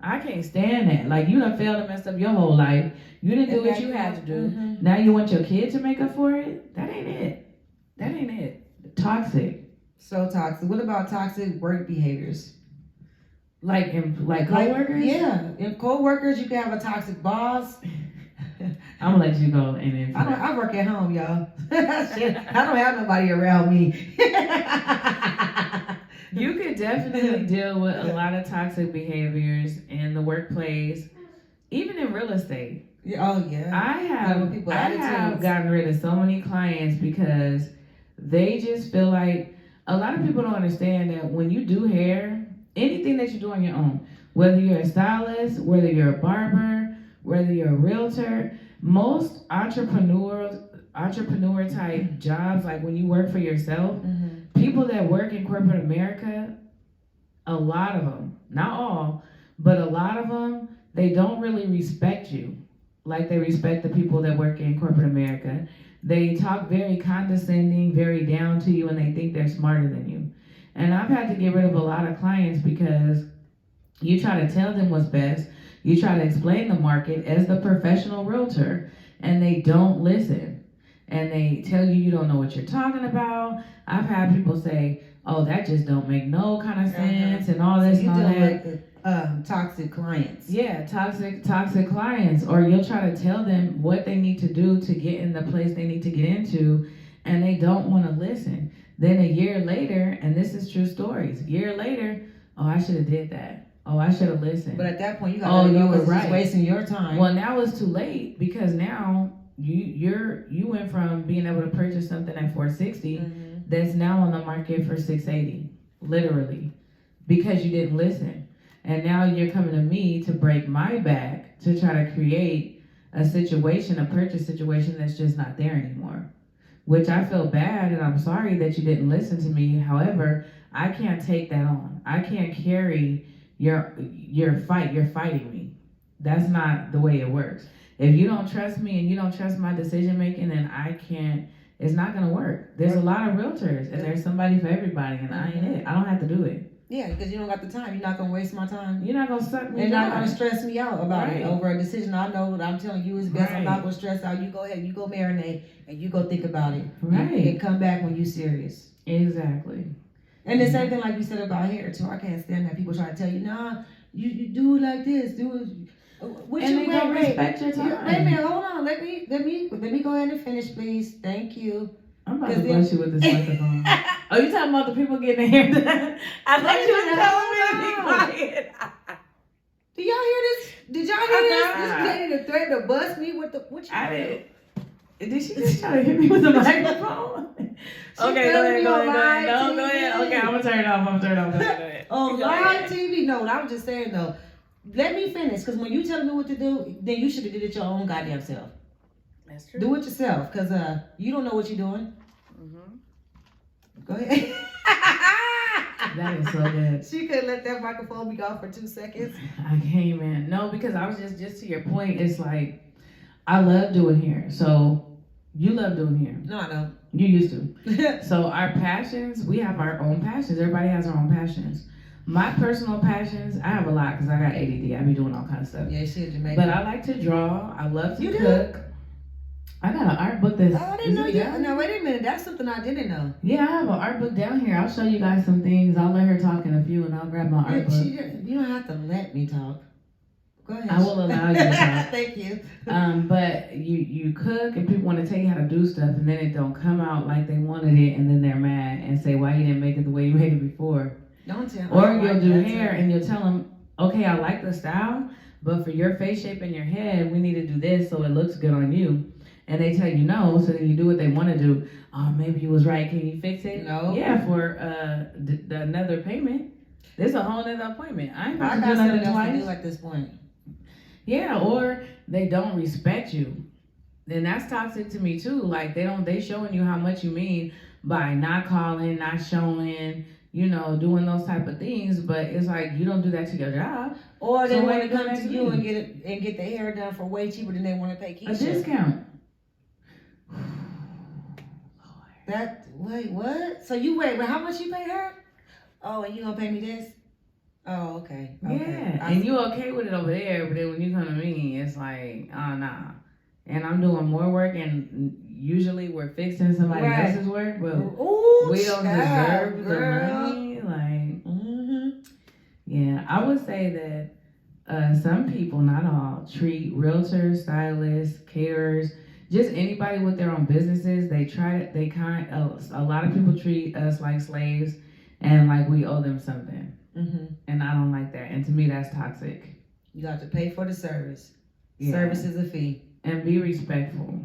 I can't stand that. Like, you done failed and messed up your whole life. You didn't do what you had to do. Mhm. Now you want your kid to make up for it? That ain't it. That ain't it. Toxic. So toxic. What about toxic work behaviors? Like coworkers? Yeah. In co-workers, you can have a toxic boss. I'm gonna let you go and then. I work at home, y'all. Shit, I don't have nobody around me. You could definitely deal with a lot of toxic behaviors in the workplace, even in real estate. Oh yeah. I Having people have attitudes. gotten rid of so many clients because they just feel like a lot of people don't understand that when you do hair, anything that you do on your own, whether you're a stylist, whether you're a barber, whether you're a realtor, most entrepreneur type jobs, like when you work for yourself, Mhm. people that work in corporate America, a lot of them, not all, but a lot of them, they don't really respect you like they respect the people that work in corporate America. They talk very condescending, very down to you, and they think they're smarter than you. And I've had to get rid of a lot of clients because you try to tell them what's best, you try to explain the market as the professional realtor, and they don't listen. And they tell you don't know what you're talking about. I've had people say, oh, that just don't make no kind of sense, and all this You and all deal that. with toxic clients. Yeah, toxic clients. Or you'll try to tell them what they need to do to get in the place they need to get into, and they don't want to listen. Then a year later, and this is true stories, a year later, oh, I should have did that. Oh, I should have listened. But at that point, you got Oh, to you go were because right. it's wasting your time. Well, now it's too late because now you went from being able to purchase something at $460 Mhm. that's now on the market for $680, literally, because you didn't listen. And now you're coming to me to break my back to try to create a situation, a purchase situation that's just not there anymore. Which I feel bad and I'm sorry that you didn't listen to me. However, I can't take that on. I can't carry your fight. You're fighting me. That's not the way it works. If you don't trust me and you don't trust my decision making, then I can't it's not gonna work. There's a lot of realtors, and there's somebody for everybody, and I ain't it. I don't have to do it. Yeah, because you don't got the time. You're not gonna waste my time. You're not gonna suck me. You're dry. not gonna stress me out about Right. it over a decision. I know what I'm telling you is best. Right. I'm not gonna stress out. You go ahead. You go marinate, and you go think about it. Right. And come back when you serious. Exactly. And the same thing like you said about hair too. I can't stand that people try to tell you, nah, you do it like this, do it. And they don't respect your time. Wait a minute, hold on. Let me go ahead and finish, please. Thank you. I'm about to bless you with this microphone. Oh, you talking about the people getting their hair done? I thought you were telling me to be quiet. Do y'all hear this? Did y'all hear this? This lady to threaten to bust me with the what you I did. Did she just try to hit me with the microphone? Okay, go ahead. No, go ahead. Okay, I'm gonna turn it off. Go ahead. On live TV? No, I was just saying though. Let me finish, because when you tell me what to do, then you should have did it your own goddamn self. That's true. Do it yourself, because you don't know what you're doing. Go ahead. That is so good. She couldn't let that microphone be gone for 2 seconds. I can't even. No, because I was just to your point, it's like, I love doing hair. So, you love doing hair. No, I don't. You used to. So, our passions, we have our own passions. Everybody has their own passions. My personal passions, I have a lot because I got ADD. I be doing all kinds of stuff. Yeah, she Jamaican. But I like to draw. I love to You cook. do? I got an art book that's... Oh, I didn't know you. No, wait a minute. That's something I didn't know. Yeah, I have an art book down here. I'll show you guys some things. I'll let her talk in a few and I'll grab my art book. You don't have to let me talk. Go ahead. I will allow you to talk. Thank you. But you cook and people want to tell you how to do stuff and then it don't come out like they wanted it and then they're mad and say why you didn't make it the way you made it before. Don't tell. Or you'll do hair and you'll tell them, okay, I like the style, but for your face shape and your head, we need to do this so it looks good on you. And they tell you no, so then you do what they want to do. Oh, maybe you was right. Can you fix it? No. Yeah, for another payment. There's a whole other appointment. I ain't about I to got do something nothing else to twice. do at this point. Yeah, or they don't respect you. Then that's toxic to me too. Like they showing you how much you mean by not calling, not showing, doing those type of things. But it's like you don't do that to your job. Or they So want to why you come doing to that to you me? and get the hair done for way cheaper than they want to pay Keisha. A discount. Wait, what? So you wait, but how much you pay her? Oh, and you gonna pay me this? Oh, okay. Yeah, and you okay with it over there, but then when you come to me, it's like, oh, nah. And I'm doing more work, and usually we're fixing somebody else's work, but we don't deserve the money. Like, yeah, I would say that some people, not all, treat realtors, stylists, caterers, just anybody with their own businesses. A lot of people treat us like slaves and like we owe them something. And I don't like that. And to me, that's toxic. You have to pay for the service. Yeah. Service is a fee. And be respectful.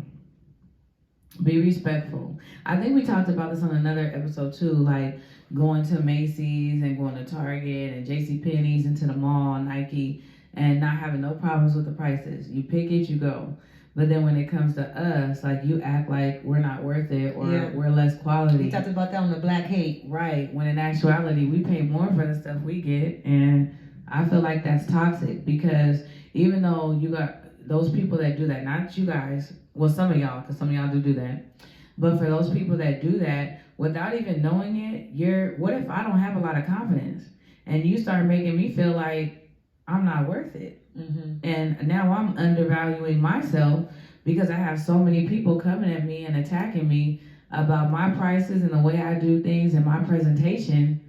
Be respectful. I think we talked about this on another episode too, like going to Macy's and going to Target and JCPenney's and to the mall, Nike, and not having no problems with the prices. You pick it, you go. But then when it comes to us, like you act like we're not worth it or we're less quality. We talked about that on the Black Hate. Right. When in actuality, we pay more for the stuff we get. And I feel like that's toxic because even though you got those people that do that, not you guys, well, some of y'all, because some of y'all do that. But for those people that do that, without even knowing it, what if I don't have a lot of confidence? And you start making me feel like I'm not worth it. And now I'm undervaluing myself because I have so many people coming at me and attacking me about my prices and the way I do things and my presentation,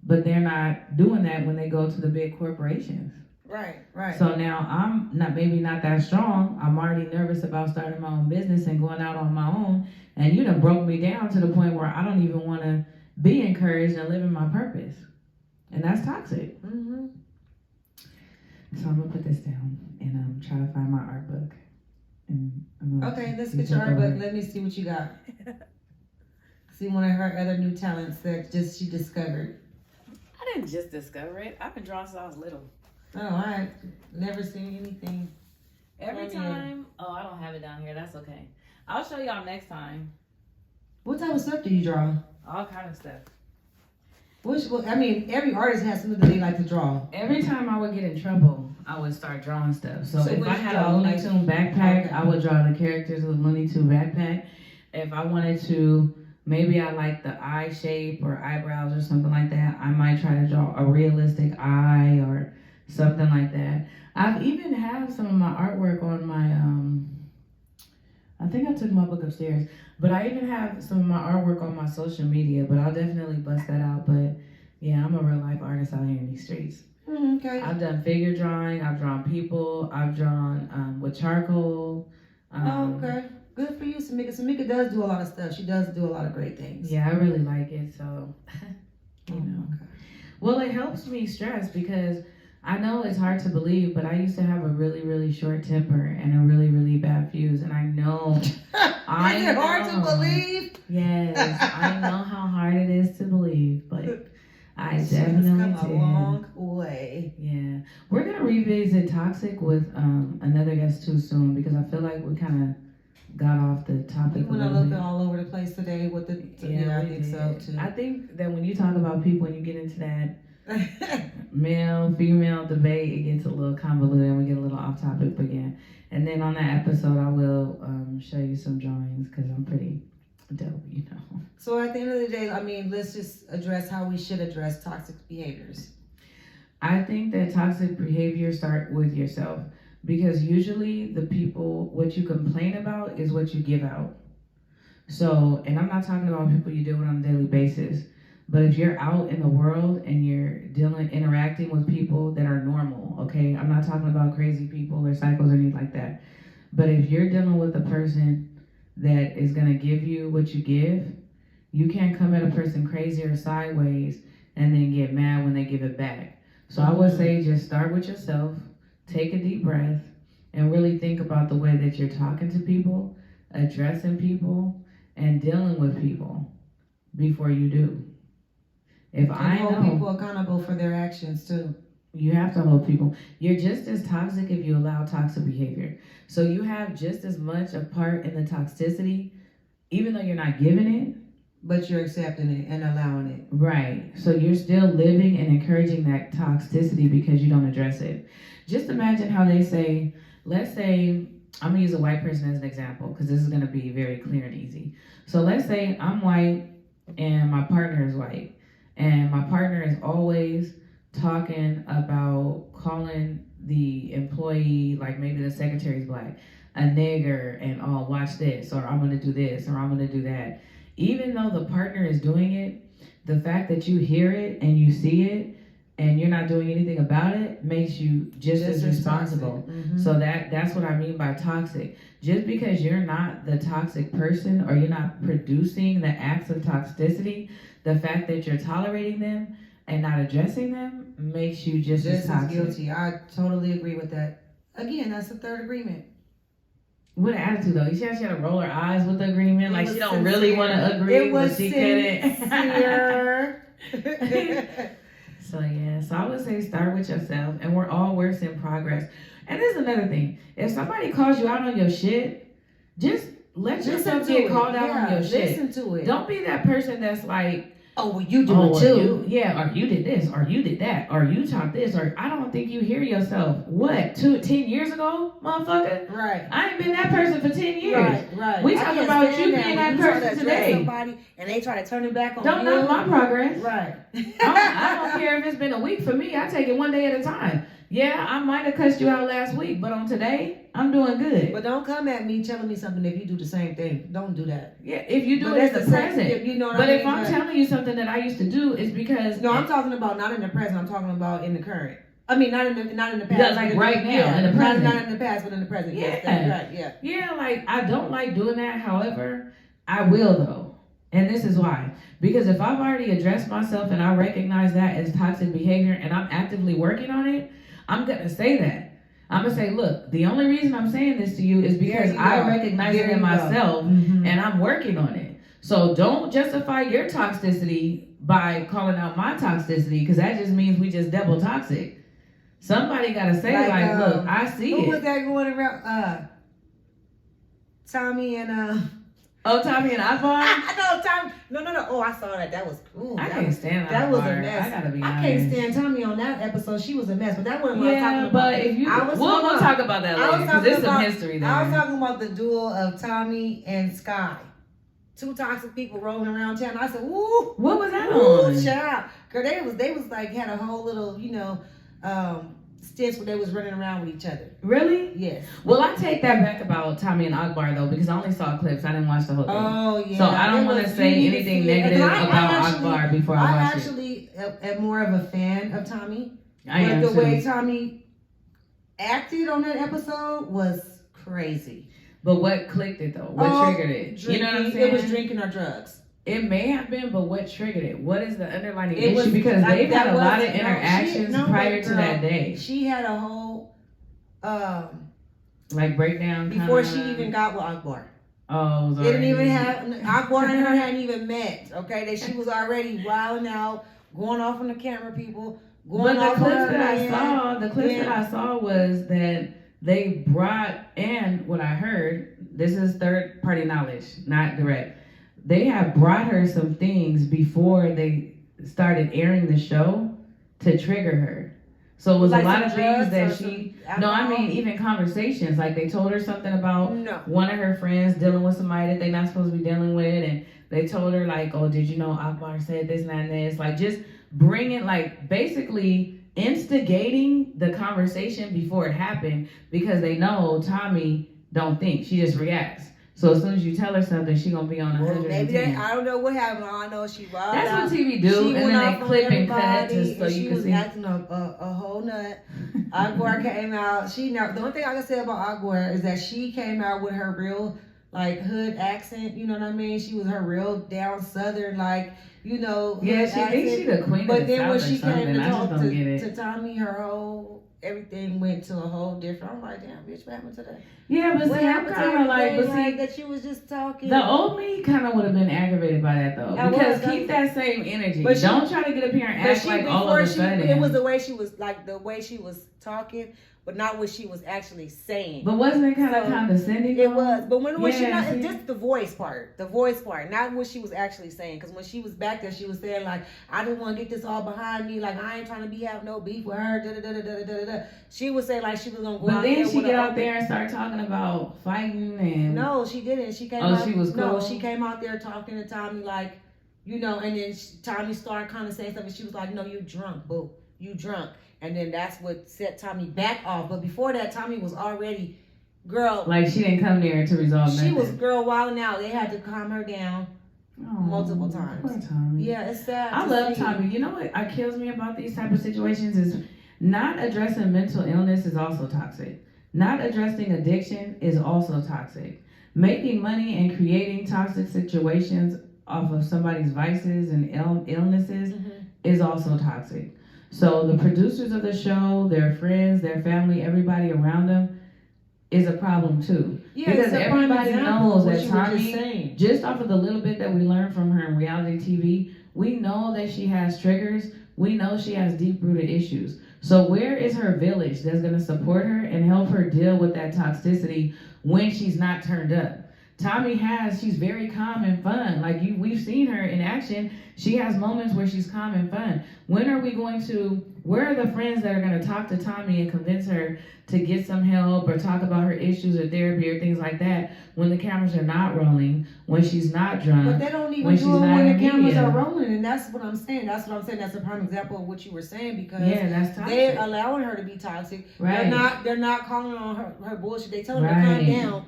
but they're not doing that when they go to the big corporations. Right. So now I'm maybe not that strong. I'm already nervous about starting my own business and going out on my own. And you done broke me down to the point where I don't even want to be encouraged and live in my purpose. And that's toxic. So I'm gonna put this down and try to find my art book. And okay, let's get your art book. Let me see what you got. See one of her other new talents that she discovered. I didn't just discover it. I've been drawing since I was little. Oh, I never seen anything. Every time. Oh, I don't have it down here. That's okay. I'll show y'all next time. What type of stuff do you draw? All kind of stuff. Every artist has something that they like to draw. Every time I would get in trouble, I would start drawing stuff. So if I had a draw? Looney Tune backpack, I would draw the characters of the Looney Tune backpack. If I wanted to, maybe I like the eye shape or eyebrows or something like that, I might try to draw a realistic eye or something like that. I've even have some of my artwork on my I think I took my book upstairs, but I even have some of my artwork on my social media, but I'll definitely bust that out. But yeah, I'm a real life artist out here in these streets. Okay. I've done figure drawing, I've drawn people, I've drawn with charcoal. Okay. Good for you, Samika. Samika does do a lot of stuff. She does do a lot of great things. Yeah, I really like it, so you know. Okay. Well, it helps me stress because I know it's hard to believe, but I used to have a really, really short temper and a really, really bad fuse, and I know. Is it hard to believe? Yes, I know how hard it is to believe, but I She's definitely come a did. long way. Yeah, we're gonna revisit toxic with another guest too soon because I feel like we kind of got off the topic. We went a little bit all over the place today with the. Yeah, I think so too. I think that when you talk about people and you get into that male female debate, it gets a little convoluted and we get a little off topic again. And then on that episode, I will show you some drawings because I'm pretty dope, you know. So at the end of the day, I mean, let's just address how we should address toxic behaviors. I think that toxic behavior start with yourself because usually the people, what you complain about is what you give out. So, and I'm not talking about people you deal with on a daily basis, but if you're out in the world and you're interacting with people that are normal, okay? I'm not talking about crazy people or psychos or anything like that. But if you're dealing with a person that is gonna give you what you give, you can't come at a person crazy or sideways and then get mad when they give it back. So I would say just start with yourself, take a deep breath, and really think about the way that you're talking to people, addressing people, and dealing with people before you do. If I hold know people accountable for their actions too. You have to hold people. You're just as toxic if you allow toxic behavior. So you have just as much a part in the toxicity, even though you're not giving it. But you're accepting it and allowing it. Right. So you're still living and encouraging that toxicity because you don't address it. Just imagine how they say, let's say, I'm going to use a white person as an example because this is going to be very clear and easy. So let's say I'm white and my partner is white. And my partner is always talking about calling the employee, like maybe the secretary's black, a nigger, and oh, watch this, or I'm going to do this, or I'm going to do that. Even though the partner is doing it, the fact that you hear it and you see it and you're not doing anything about it makes you just as responsible. Mm-hmm. So that's what I mean by toxic. Just because you're not the toxic person or you're not producing the acts of toxicity, the fact that you're tolerating them and not addressing them makes you just as toxic. Guilty. I totally agree with that. Again, that's the third agreement. What an attitude though. You see how she had to roll her eyes with the agreement? Like she don't sincere. really want to agree, but she sincere. couldn't. So yeah, so I would say start with yourself, and we're all works in progress. And there's another thing. If somebody calls you out on your shit, just let yourself get called out on your shit. Listen to it. Don't be that person that's like, oh, well, you do it too. Or you did this, or you did that, or you taught this, or I don't think you hear yourself. What, 10 years ago, motherfucker? Right. I ain't been that person for 10 years. Right. We talking about you being that person today. Somebody and they try to turn it back on Don't you. knock my progress. Right. I don't care if it's been a week for me. I take it one day at a time. Yeah, I might have cussed you out last week, but on today, I'm doing good. But don't come at me telling me something if you do the same thing. Don't do that. Yeah, if you do it in the present. You know what but I mean? If I'm telling you something that I used to do, it's because no, I'm talking about not in the present. I'm talking about in the current. I mean, not in the past. Yeah, like right now, in the present. Not in the past, but in the present. Yeah. Yes, that's right. Yeah. Yeah, like I don't like doing that. However, I will though. And this is why. Because if I've already addressed myself and I recognize that as toxic behavior and I'm actively working on it, I'm going to say that. I'm going to say, look, the only reason I'm saying this to you is because I recognize it in myself and I'm working on it. So don't justify your toxicity by calling out my toxicity because that just means we just double toxic. Somebody got to say like, look, I see it. Who was that going around? Tommy and... Oh, Tommy and Ivan? No, Tommy. No. Oh, I saw that. That was. Ooh, I can't stand that. That was a mess. I gotta be honest. I can't stand Tommy on that episode. She was a mess. But that wasn't what I was talking about. But if you, we'll talk about that later because there's some history there. I was talking about the duel of Tommy and Sky. two toxic people rolling around town. I said, "Woo, What was that woo, on? child." Girl, they was like had a whole little, stints where they was running around with each other. Really? Yes. Well, I take that back about Tommy and Akbar though, because I only saw clips. I didn't watch the whole thing. Oh yeah. So I don't want to say anything negative about Akbar before I watch it. I actually am more of a fan of Tommy. I am the too. way Tommy acted on that episode was crazy. But what clicked it though? What triggered it? Drinking, you know what I'm saying? It was drinking or drugs. It may have been, but what triggered it? What is the underlying It issue? was- Because like, they've that had a lot of wasn't- no, interactions prior to girl, that day. She had a whole Like breakdown before kinda. she even got with Akbar. Oh, it was They didn't already- even have Akbar and her hadn't even met. Okay, that she was already wilding out, going off on the camera, people. Going But the off on clips her that I man. saw, Yeah. that I saw was that they brought, and what I heard, this is third party knowledge, not direct. They have brought her some things before they started airing the show to trigger her. So it was Like a lot some of things drugs that or she. some No, I alcohol? mean even conversations. Like they told her something about No. one of her friends dealing with somebody that they're not supposed to be dealing with, and they told her like, "Oh, did you know Akbar said this and that and this?" Like just bringing, like basically instigating the conversation before it happened, because they know Tommy don't think, she just reacts. So as soon as you tell her something, she gonna be on 110. Well, maybe I don't know what happened. All I know she wild That's out. what TV do, She and went then off they on clip and cut everybody, just so and you she can was see. acting a whole nut. Akbar came out. The only thing I can say about Akbar is that she came out with her real like hood accent. You know what I mean? She was her real down southern hood Yeah, she thinks she the queen of But the then South when or she something. came to I just talk don't get it. to Tommy, her whole everything went to a whole different. I'm like, damn, bitch, what happened to that? Yeah, but What see, I'm happened to kind of like, everything, but see, that you was just talking? the old me kind of would have been aggravated by that though, I because was. keep that same energy. But she- Don't try to get up here and But act like all of a sudden. it was the way she was talking, but not what she was actually saying. But wasn't it kind of So, condescending? It though? was, but when she Yeah, not, see? just the voice part, not what she was actually saying. Because when she was back there, she was saying like, "I didn't want to get this all behind me. Like I ain't trying to have no beef with her." Da, da, da, da, da, da, da. She would say like she was gonna go. But out then there she with get a out open- there and start talking about fighting and. No, she didn't. She came. Oh, out, she was No, cool? she came out there talking to Tommy like, and then Tommy started kind of saying something. She was like, "No, you drunk, boo. You drunk." And then that's what set Tommy back off. But before that, Tommy was already, girl. Like she didn't come there to resolve nothing. She was girl wilding out. They had to calm her down multiple times. Poor Tommy. Yeah, it's sad. I to love see. Tommy. You know what kills me about these type of situations is not addressing mental illness is also toxic. Not addressing addiction is also toxic. Making money and creating toxic situations off of somebody's vices and illnesses is also toxic. So the producers of the show, their friends, their family, everybody around them is a problem too. Yeah, Because it's a prime everybody example knows of what that you were just Tommy, saying. just off of the little bit that we learned from her in reality TV, we know that she has triggers. We know she has deep-rooted issues. So where is her village that's going to support her and help her deal with that toxicity when she's not turned up? She's very calm and fun. Like we've seen her in action. She has moments where she's calm and fun. Where are the friends that are going to talk to Tommy and convince her to get some help or talk about her issues or therapy or things like that when the cameras are not rolling, when she's not drunk? But they don't even when do she's it not when in the cameras media. are rolling, and that's what I'm saying. That's a prime example of what you were saying, because Yeah, that's toxic. they're allowing her to be toxic. Right. They're not calling on her bullshit. They telling her to Right. calm down.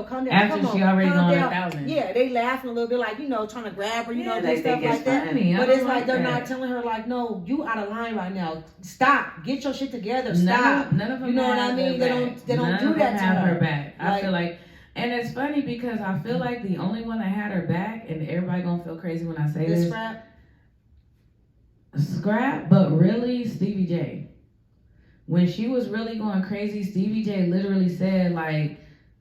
Calm down. After come on, she already calm going down. 1,000. Yeah, they laughing a little bit, like trying to grab her, Yeah, do they stuff think it's like that. funny. I But don't it's like they're that. not telling her like, no, you out of line right now. Stop. Get your shit together. Stop. None of them You know what I have mean? her They back. don't None do of that them to have her. her back. I Like- feel like, and it's funny because I feel like the only one that had her back, and everybody gonna feel crazy when I say This this, Scrap. Scrap, but really Stevie J. When she was really going crazy, Stevie J literally said like,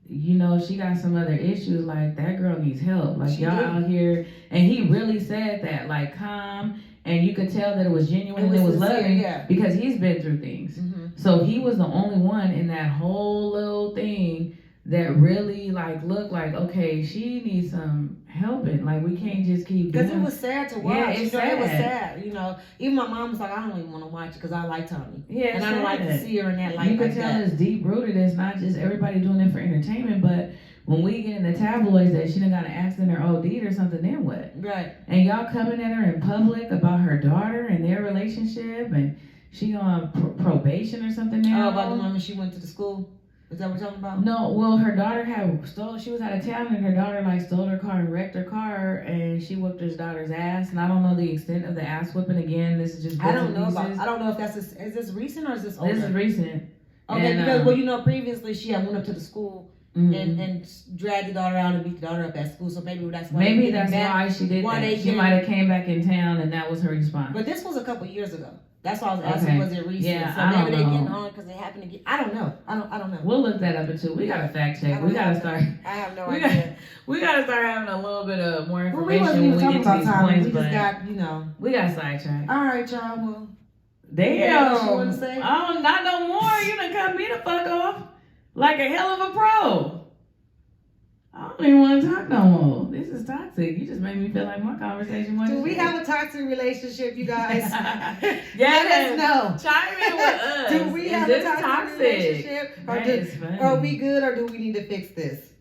she got some other issues, like that girl needs help. Like She y'all did. out here, and he really said that, like calm, and you could tell that it was genuine and it was sincere, loving yeah. because he's been through things. Mm-hmm. So he was the only one in that whole little thing that really looked like, okay, she needs some helping. Like we can't just keep doing. Because it was sad to watch. Yeah, it's It was sad. sad. Even my mom was like, I don't even want to watch it because I like Tommy. Yeah, and I don't like to see her in that light You like can tell that. it's deep rooted. It's not just everybody doing it for entertainment, but when we get in the tabloids that she done got an accident or OD'd or something, then what? Right. And y'all coming at her in public about her daughter and their relationship, and she on probation or something now. Oh, about the woman she went to the school? Is that what we're talking about? No, well, her daughter she was out of town, and her daughter like stole her car and wrecked her car, and she whooped her daughter's ass. And I don't know the extent of the ass whipping. Again, this is just I don't know if that's is this recent or is this older? This is recent. Okay, and, because previously she had went up to the school and dragged the daughter out and beat the daughter up at school. So maybe that's why. Maybe that's why she did that. She might have came back in town, and that was her response. But this was a couple years ago. That's why I was asking, was it recent? Yeah, so maybe they're getting on because it happened again. I don't know. I don't know. We'll look that up too. We gotta fact check. We gotta start. I have no idea. We gotta start having a little bit of more information we wasn't even when we talking get to about these time. points. We But just got, we got sidetracked. All right, y'all. Well, damn. What you want to say? Oh, not no more. You done cut me the fuck off like a hell of a pro. I don't even want to talk no more. This is toxic. You just made me feel like my conversation was. Do we have a toxic relationship, you guys? Yes. Let us know. Chime in with us. Do we have a toxic relationship? Or are we good, or do we need to fix this?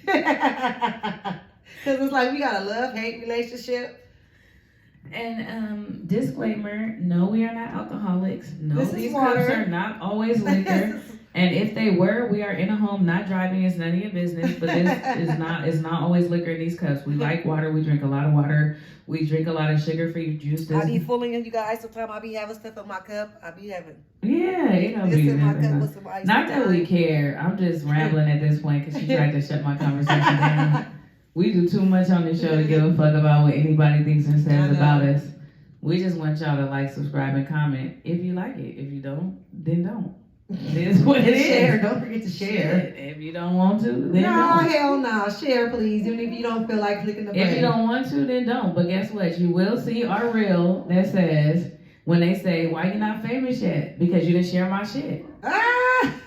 Because it's like we got a love-hate relationship. And disclaimer, no, we are not alcoholics. No, these water. cups are not always liquor. And if they were, we are in a home, not driving. It's none of your business. But this is not always liquor in these cups. We like water. We drink a lot of water. We drink a lot of sugar-free juices. I be fooling you guys. Sometimes I be having stuff in my cup. I be having. Yeah, it don't be in my cup with some ice. Not that we care. I'm just rambling at this point because she tried to shut my conversation down. We do too much on this show to give a fuck about what anybody thinks and says about us. We just want y'all to like, subscribe, and comment if you like it. If you don't, then don't. It is what it is. Share. Don't forget to share. If you don't want to, then no, don't. hell no. Share, please. Even if you don't feel like clicking the button. If you don't want to, then don't. But guess what? You will see our reel that says, when they say, why you not famous yet? Because you didn't share my shit.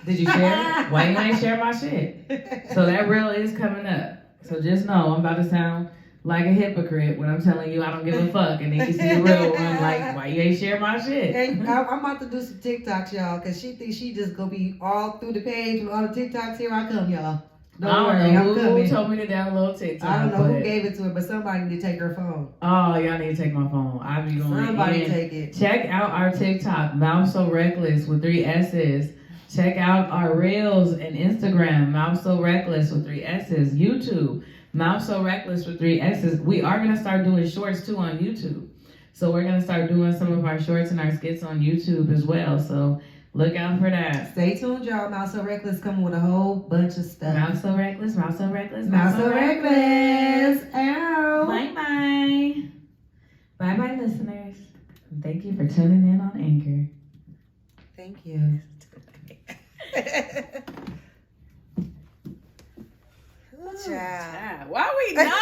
Did you share it? Why you ain't share my shit? So that reel is coming up. So just know I'm about to sound like a hypocrite when I'm telling you I don't give a fuck, and then you see the real one, like, why you ain't share my shit? And I'm about to do some TikToks, y'all, because she thinks she just gonna be all through the page with all the TikToks. Here I come, y'all. Don't worry, I'm coming. Who told me to download TikTok? I don't know who gave it to her, but somebody need to take her phone. Oh, y'all need to take my phone. I be going. Somebody take it. Check out our TikTok, Mouth So Reckless with 3 S's. Check out our Reels and Instagram, Mouth So Reckless with 3 S's. YouTube, Mouth So Reckless with 3 S's. We are going to start doing shorts too on YouTube. So we're going to start doing some of our shorts and our skits on YouTube as well. So look out for that. Stay tuned, y'all. Mouth So Reckless coming with a whole bunch of stuff. Mouth So Reckless, Mouth So Reckless, Mouth So Reckless. Ow. Bye-bye. Bye-bye, listeners. Thank you for tuning in on Anchor. Thank you. Why we not?